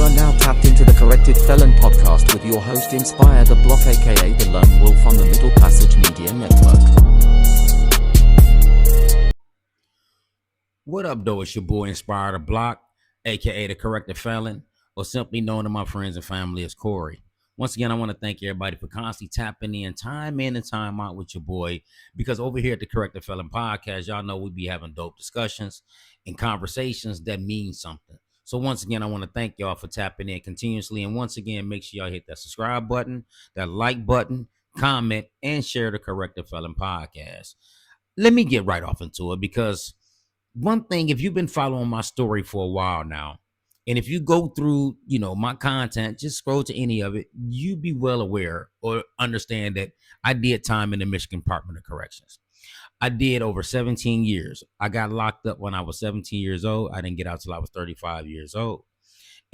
You are now tapped into the Corrected Felon Podcast with your host Inspire the Block, aka the Lone Wolf on the Middle Passage Media Network. What up, though? It's your boy Inspire the Block, aka the Corrected Felon, or simply known to my friends and family as Corey. Once again, I want to thank everybody for constantly tapping in and time out with your boy, because over here at the Corrected Felon Podcast, y'all know we be having dope discussions and conversations that mean something. So once again, I want to thank y'all for tapping in continuously. And once again, make sure y'all hit that subscribe button, that like button, comment, and share the Corrected Felon Podcast. Let me get right off into it, because one thing, if you've been following my story for a while now, and if you go through, my content, just scroll to any of it, you be well aware or understand that I did time in the Michigan Department of Corrections. I did over 17 years. I got locked up when I was 17 years old. I didn't get out till I was 35 years old.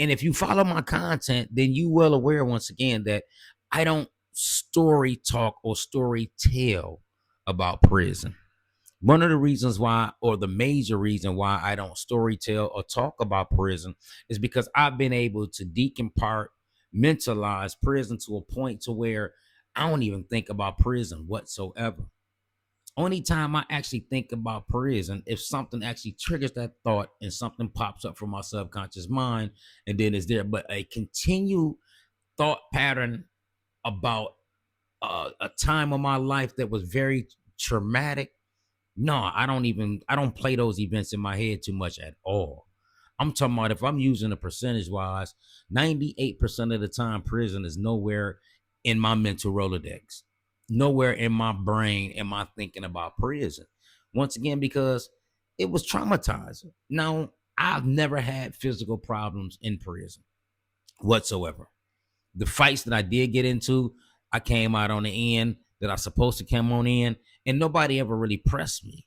And if you follow my content, then you well aware once again that I don't story talk or story tell about prison. One of the reasons why, or the major reason why I don't story tell or talk about prison, is because I've been able to mentalize prison to a point to where I don't even think about prison whatsoever. Only time I actually think about prison, if something actually triggers that thought and something pops up from my subconscious mind, and then it's there. But a continued thought pattern about a time of my life that was very traumatic, no, I don't play those events in my head too much at all. I'm talking about, if I'm using a percentage wise, 98% of the time, prison is nowhere in my mental Rolodex. Nowhere in my brain am I thinking about prison. Once again, because it was traumatizing. Now, I've never had physical problems in prison whatsoever. The fights that I did get into, I came out on the end that I was supposed to come on in, and nobody ever really pressed me.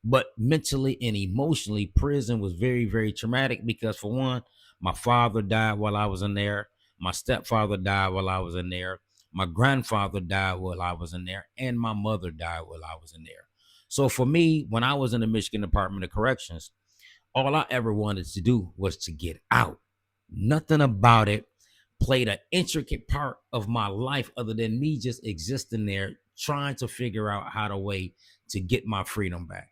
But mentally and emotionally, prison was very, very traumatic, because for one, my father died while I was in there. My stepfather died while I was in there. My grandfather died while I was in there, and my mother died while I was in there. So for me, when I was in the Michigan Department of Corrections, all I ever wanted to do was to get out. Nothing about it played an intricate part of my life other than me just existing there, trying to figure out how to way to get my freedom back.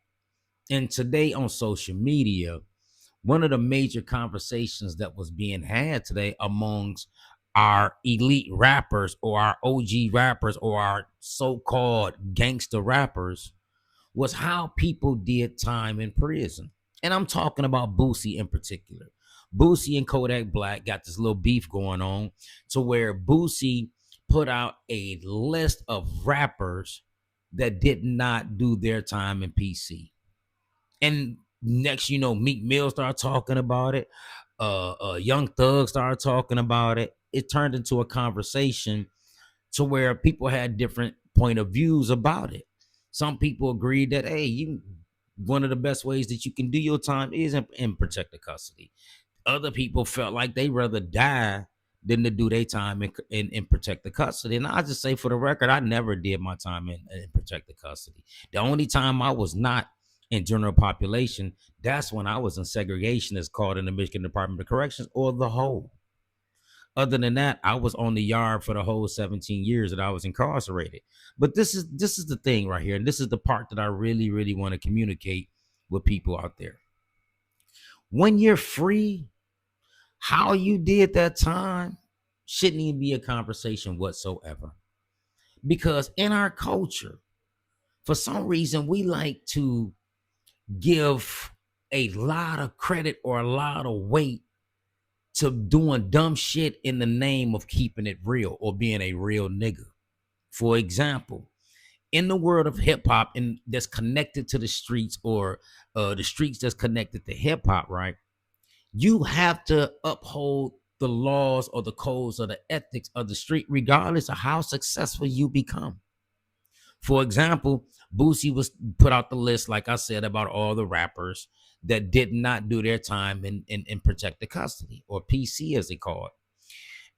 And today on social media, one of the major conversations that was being had today amongst our elite rappers, or our OG rappers, or our so-called gangster rappers, was how people did time in prison. And I'm talking about Boosie in particular. Boosie and Kodak Black got this little beef going on, to where Boosie put out a list of rappers that did not do their time in PC. And next, Meek Mill started talking about it. Young Thug started talking about it. It turned into a conversation to where people had different point of views about it. Some people agreed that, hey, one of the best ways that you can do your time is in protective custody. Other people felt like they'd rather die than to do their time in protective custody. And I just say, for the record, I never did my time in protective custody. The only time I was not in general population, that's when I was in segregation, as called in the Michigan Department of Corrections, or the whole. Other than that, I was on the yard for the whole 17 years that I was incarcerated. But this is the thing right here. And this is the part that I really, really want to communicate with people out there. When you're free, how you did that time shouldn't even be a conversation whatsoever. Because in our culture, for some reason, we like to give a lot of credit or a lot of weight to doing dumb shit in the name of keeping it real or being a real nigga. For example, in the world of hip hop, and that's connected to the streets, or the streets that's connected to hip hop, right? You have to uphold the laws or the codes or the ethics of the street, regardless of how successful you become. For example, Boosie was put out the list, like I said, about all the rappers that did not do their time in protective custody, or PC as they call it.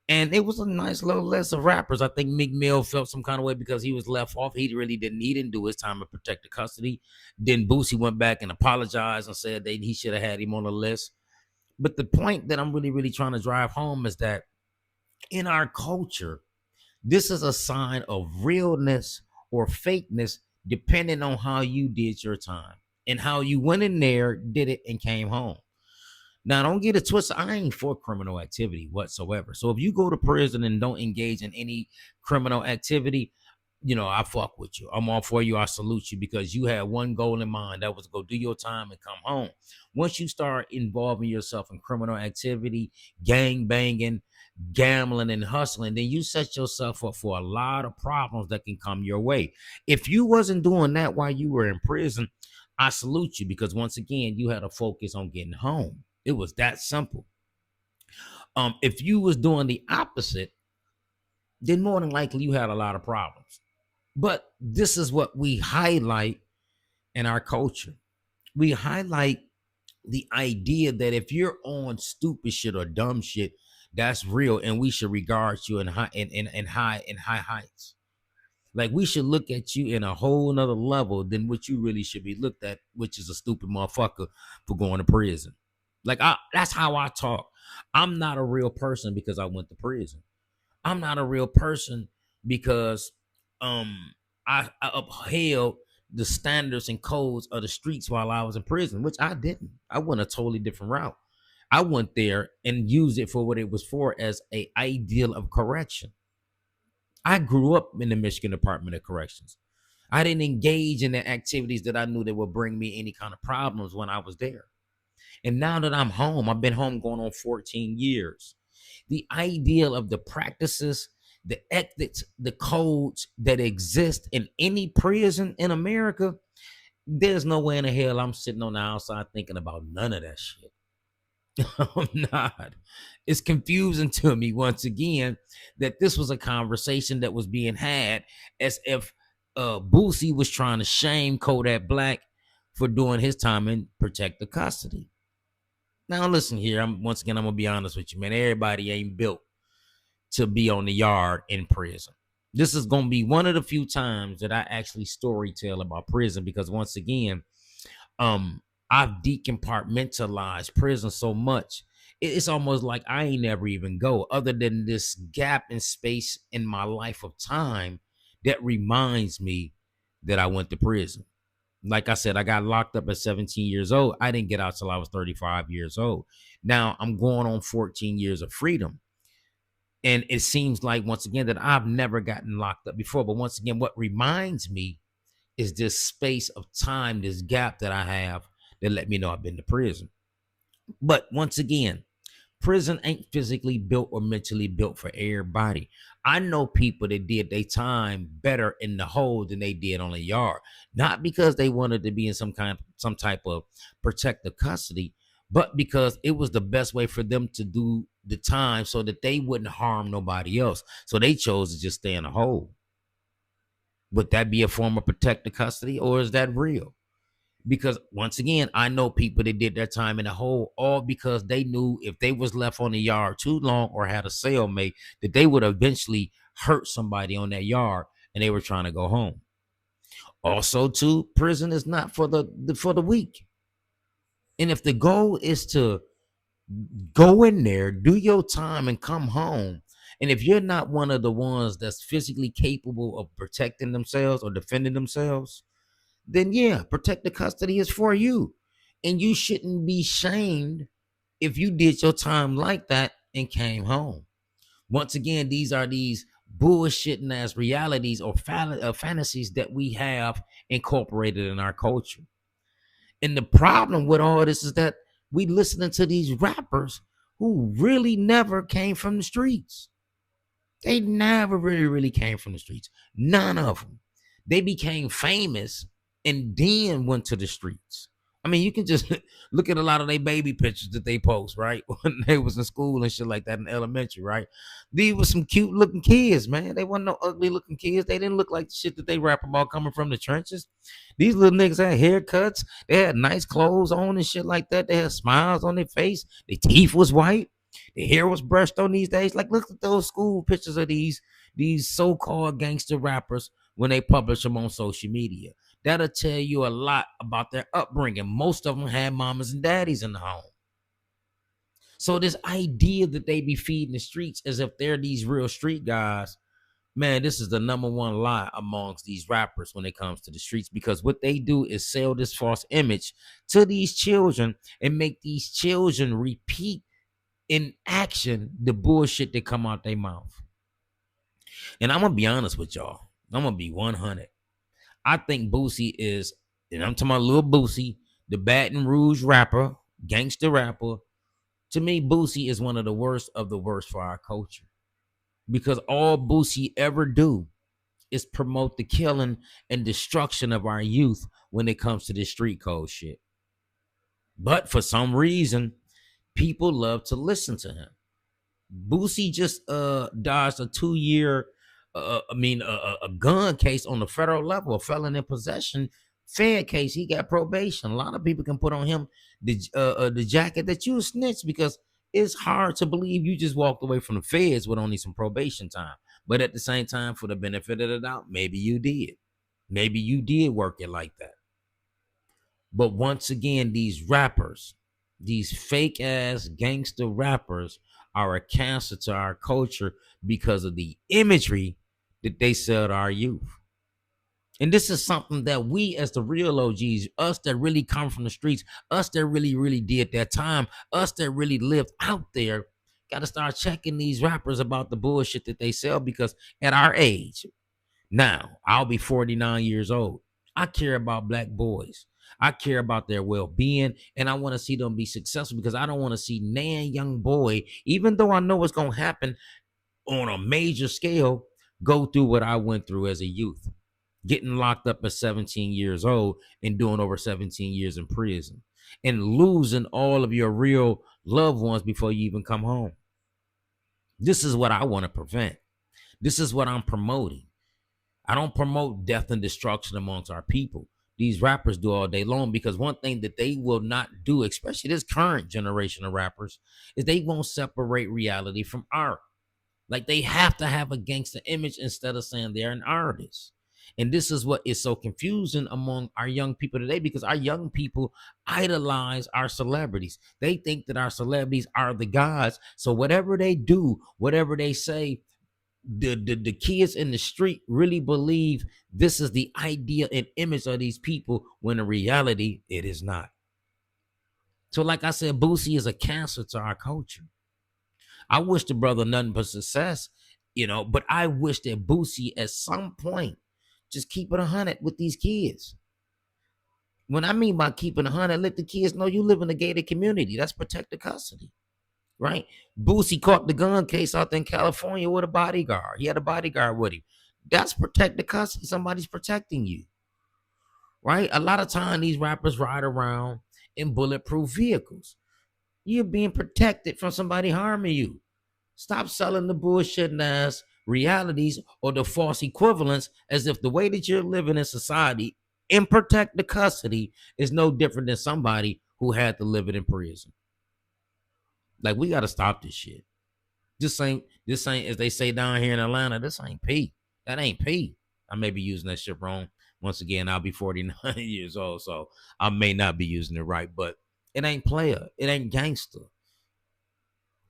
And it was a nice little list of rappers. I think Meek Mill felt some kind of way because he was left off. He didn't do his time in protective custody. Then Boosie went back and apologized and said that he should have had him on the list. But the point that I'm really, really trying to drive home is that in our culture, this is a sign of realness or fakeness, depending on how you did your time and how you went in there, did it, and came home. Now, don't get it twisted. I ain't for criminal activity whatsoever. So if you go to prison and don't engage in any criminal activity, I fuck with you. I'm all for you. I salute you because you had one goal in mind. That was to go do your time and come home. Once you start involving yourself in criminal activity, gang banging, gambling, and hustling, then you set yourself up for a lot of problems that can come your way. If you wasn't doing that while you were in prison, I salute you because once again, you had a focus on getting home. It was that simple. If you was doing the opposite, then more than likely you had a lot of problems. But this is what we highlight in our culture. We highlight the idea that if you're on stupid shit or dumb shit, that's real, and we should regard you in high heights. Like we should look at you in a whole nother level than what you really should be looked at, which is a stupid motherfucker for going to prison. That's how I talk. I'm not a real person because I went to prison. I'm not a real person because I upheld the standards and codes of the streets while I was in prison, which I didn't. I went a totally different route. I went there and used it for what it was for, as an ideal of correction. I grew up in the Michigan Department of Corrections. I didn't engage in the activities that I knew that would bring me any kind of problems when I was there. And now that I'm home, I've been home going on 14 years. The ideal of the practices, the ethics, the codes that exist in any prison in America, there's no way in the hell I'm sitting on the outside thinking about none of that shit. I'm not. It's confusing to me once again that this was a conversation that was being had as if Boosie was trying to shame Kodak Black for doing his time in protective custody. Now listen here, I'm gonna be honest with you, man. Everybody ain't built to be on the yard in prison. This is gonna be one of the few times that I actually story tell about prison because once again, I've decompartmentalized prison so much. It's almost like I ain't never even go, other than this gap in space in my life of time that reminds me that I went to prison. Like I said, I got locked up at 17 years old. I didn't get out till I was 35 years old. Now I'm going on 14 years of freedom. And it seems like, once again, that I've never gotten locked up before. But once again, what reminds me is this space of time, this gap that I have that let me know I've been to prison. But once again, prison ain't physically built or mentally built for everybody. I know people that did their time better in the hole than they did on the yard, not because they wanted to be in some type of protective custody, but because it was the best way for them to do the time so that they wouldn't harm nobody else. So they chose to just stay in a hole. Would that be a form of protective custody, or is that real? Because once again, I know people that did their time in a hole all because they knew if they was left on the yard too long or had a cellmate, that they would eventually hurt somebody on that yard and they were trying to go home. Also, too, prison is not for the weak. And if the goal is to go in there, do your time, and come home, and if you're not one of the ones that's physically capable of protecting themselves or defending themselves, then yeah, protective custody is for you. And you shouldn't be shamed if you did your time like that and came home. Once again, these are these bullshitting ass realities or fantasies that we have incorporated in our culture. And the problem with all this is that we listening to these rappers who really never came from the streets. They never really came from the streets. None of them. They became famous and then went to the streets. I mean, you can just look at a lot of their baby pictures that they post, right? When they was in school and shit like that in elementary, right? These were some cute looking kids, man. They wasn't no ugly looking kids. They didn't look like the shit that they rap about coming from the trenches. These little niggas had haircuts. They had nice clothes on and shit like that. They had smiles on their face. Their teeth was white. Their hair was brushed on these days. Like, look at those school pictures of these so-called gangster rappers when they publish them on social media. That'll tell you a lot about their upbringing. Most of them had mamas and daddies in the home. So this idea that they be feeding the streets as if they're these real street guys, man, this is the number one lie amongst these rappers when it comes to the streets, because what they do is sell this false image to these children and make these children repeat in action the bullshit that come out their mouth. And I'm gonna be honest with y'all. I'm gonna be 100. I think Boosie is, and I'm talking about Lil Boosie, the Baton Rouge rapper, gangster rapper. To me, Boosie is one of the worst for our culture, because all Boosie ever do is promote the killing and destruction of our youth when it comes to this street code shit. But for some reason, people love to listen to him. Boosie just dodged a 2-year, a gun case on the federal level, a felon in possession Fed case. He got probation. A lot of people can put on him the jacket that you snitched, because it's hard to believe you just walked away from the feds with only some probation time. But at the same time, for the benefit of the doubt, maybe you did. Maybe you did work it like that. But once again, these rappers, these fake ass gangster rappers, are a cancer to our culture because of the imagery that they sell to our youth. And this is something that we, as the real OGs, us that really come from the streets, us that really, really did that time, us that really lived out there, got to start checking these rappers about the bullshit that they sell, because at our age, now, I'll be 49 years old. I care about black boys. I care about their well-being, and I want to see them be successful, because I don't want to see nan young boy, even though I know what's going to happen on a major scale, go through what I went through as a youth, getting locked up at 17 years old and doing over 17 years in prison, and losing all of your real loved ones before you even come home. This is what I want to prevent. This is what I'm promoting. I don't promote death and destruction amongst our people. These rappers do all day long, because one thing that they will not do, especially this current generation of rappers, is they won't separate reality from art. Like, they have to have a gangster image instead of saying they're an artist. And this is what is so confusing among our young people today, because our young people idolize our celebrities. They think that our celebrities are the gods. So whatever they do, whatever they say, the kids in the street really believe this is the idea and image of these people, when in reality it is not. So like I said, Boosie is a cancer to our culture. I wish the brother nothing but success, but I wish that Boosie at some point just keep it 100 with these kids. When I mean by keeping 100, let the kids know you live in a gated community. That's protected custody. Right? Boosie caught the gun case out in California with a bodyguard. He had a bodyguard with him. That's protected custody. Somebody's protecting you. Right? A lot of time these rappers ride around in bulletproof vehicles. You're being protected from somebody harming you. Stop selling the bullshit ass realities or the false equivalents as if the way that you're living in society in protected custody is no different than somebody who had to live it in prison. Like, we got to stop this shit. This ain't, as they say down here in Atlanta, this ain't P. That ain't P. I may be using that shit wrong. Once again, I'll be 49 years old, so I may not be using it right, but it ain't player. It ain't gangster.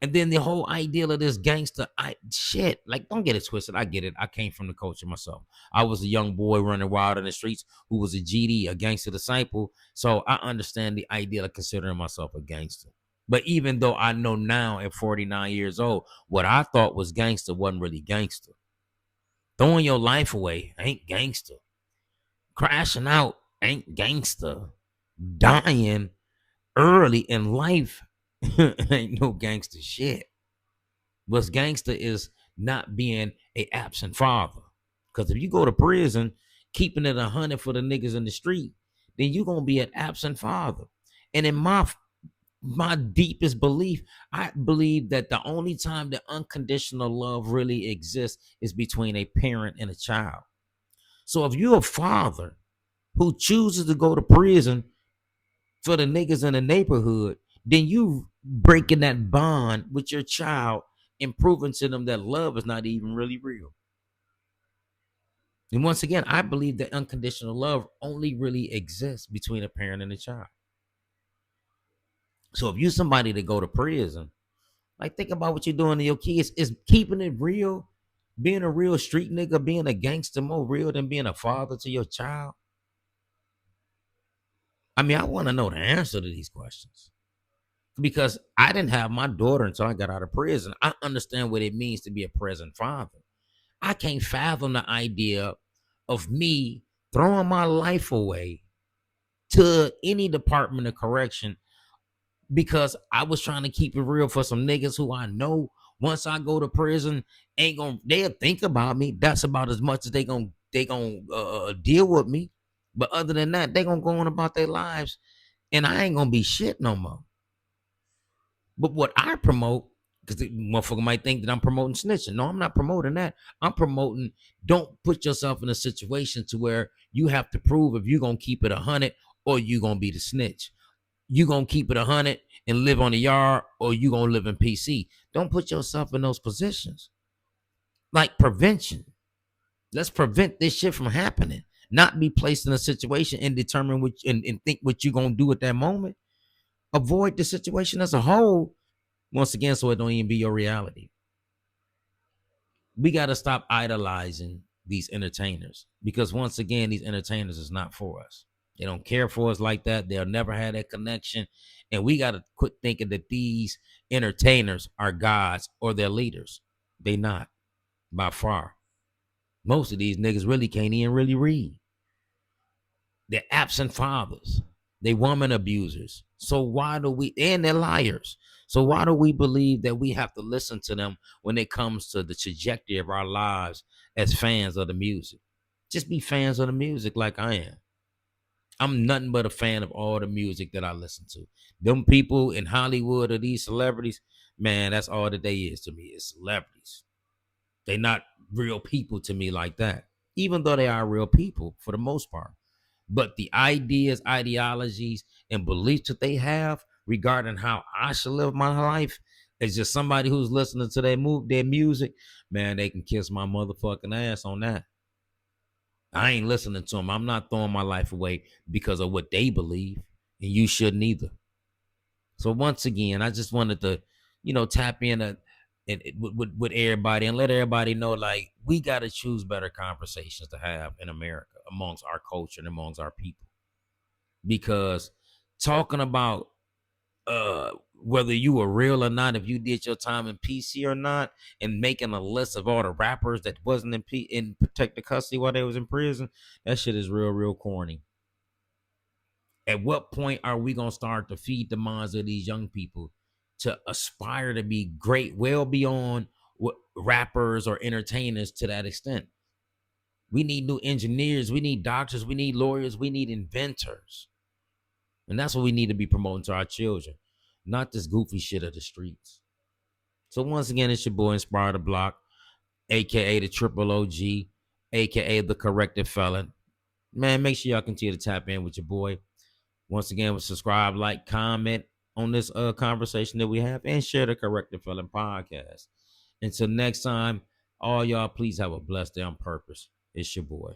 And then the whole ideal of this gangster shit, like, don't get it twisted. I get it. I came from the culture myself. I was a young boy running wild in the streets who was a GD, a gangster disciple. So I understand the ideal of considering myself a gangster. But even though I know now at 49 years old, what I thought was gangster wasn't really gangster. Throwing your life away ain't gangster. Crashing out ain't gangster. Dying early in life ain't no gangster shit. What's gangster is not being a absent father. Because if you go to prison, keeping it 100 for the niggas in the street, then you're going to be an absent father. And in my deepest belief, I believe that the only time that unconditional love really exists is between a parent and a child. So if you're a father who chooses to go to prison for the niggas in the neighborhood, then you breaking that bond with your child and proving to them that love is not even really real. And once again, I believe that unconditional love only really exists between a parent and a child. So if you're somebody to go to prison Like, think about what you're doing to your kids. Is keeping it real, being a real street nigga, being a gangster more real than being a father to your child? I mean, I want to know the answer to these questions because I didn't have my daughter until I got out of prison. I understand what it means to be a present father. I can't fathom the idea of me throwing my life away to any department of correction because I was trying to keep it real for some niggas who I know once I go to prison they'll think about me. That's about as much as they gonna deal with me. But other than that, they gonna go on about their lives, and I ain't gonna be shit no more. But what I promote, because the motherfucker might think that I'm promoting snitching. No, I'm not promoting that. I'm promoting don't put yourself in a situation to where you have to prove if you're gonna keep it 100 or you gonna be the snitch. You gonna keep it 100 and live on the yard, or you gonna live in PC. Don't put yourself in those positions. Like prevention. Let's prevent this shit from happening. Not be placed in a situation and determine what and think what you're gonna do at that moment. Avoid the situation as a whole, once again, so it don't even be your reality. We gotta stop idolizing these entertainers because once again, these entertainers is not for us. They don't care for us like that. They'll never have that connection. And we got to quit thinking that these entertainers are gods or they're leaders. They not, by far. Most of these niggas really can't even really read. They're absent fathers. They woman abusers. So why do we, and they're liars. So why do we believe that we have to listen to them when it comes to the trajectory of our lives as fans of the music? Just be fans of the music like I am. I'm nothing but a fan of all the music that I listen to. Them people in Hollywood or these celebrities, man, that's all that they is to me. It's celebrities. They not real people to me like that, even though they are real people for the most part. But the ideas, ideologies, and beliefs that they have regarding how I should live my life is just somebody who's listening to their music, man, they can kiss my motherfucking ass on that. I ain't listening to them. I'm not throwing my life away because of what they believe, and you shouldn't either. So once again, I just wanted to, tap in with everybody and let everybody know, like, we got to choose better conversations to have in America amongst our culture and amongst our people. Because talking about whether you were real or not, if you did your time in PC or not, and making a list of all the rappers that wasn't in protective custody while they was in prison, that shit is real corny. At what point are we gonna start to feed the minds of these young people to aspire to be great, well beyond what rappers or entertainers to that extent? We need new engineers, we need doctors, we need lawyers, we need inventors. And that's what we need to be promoting to our children, not this goofy shit of the streets. So once again, it's your boy Inspire the Block, aka the Triple OG, aka the Corrected Felon. Man, make sure y'all continue to tap in with your boy. Once again, subscribe, like, comment on this conversation that we have, and share the Corrected Felon Podcast. Until next time, all y'all, please have a blessed day on purpose. It's your boy.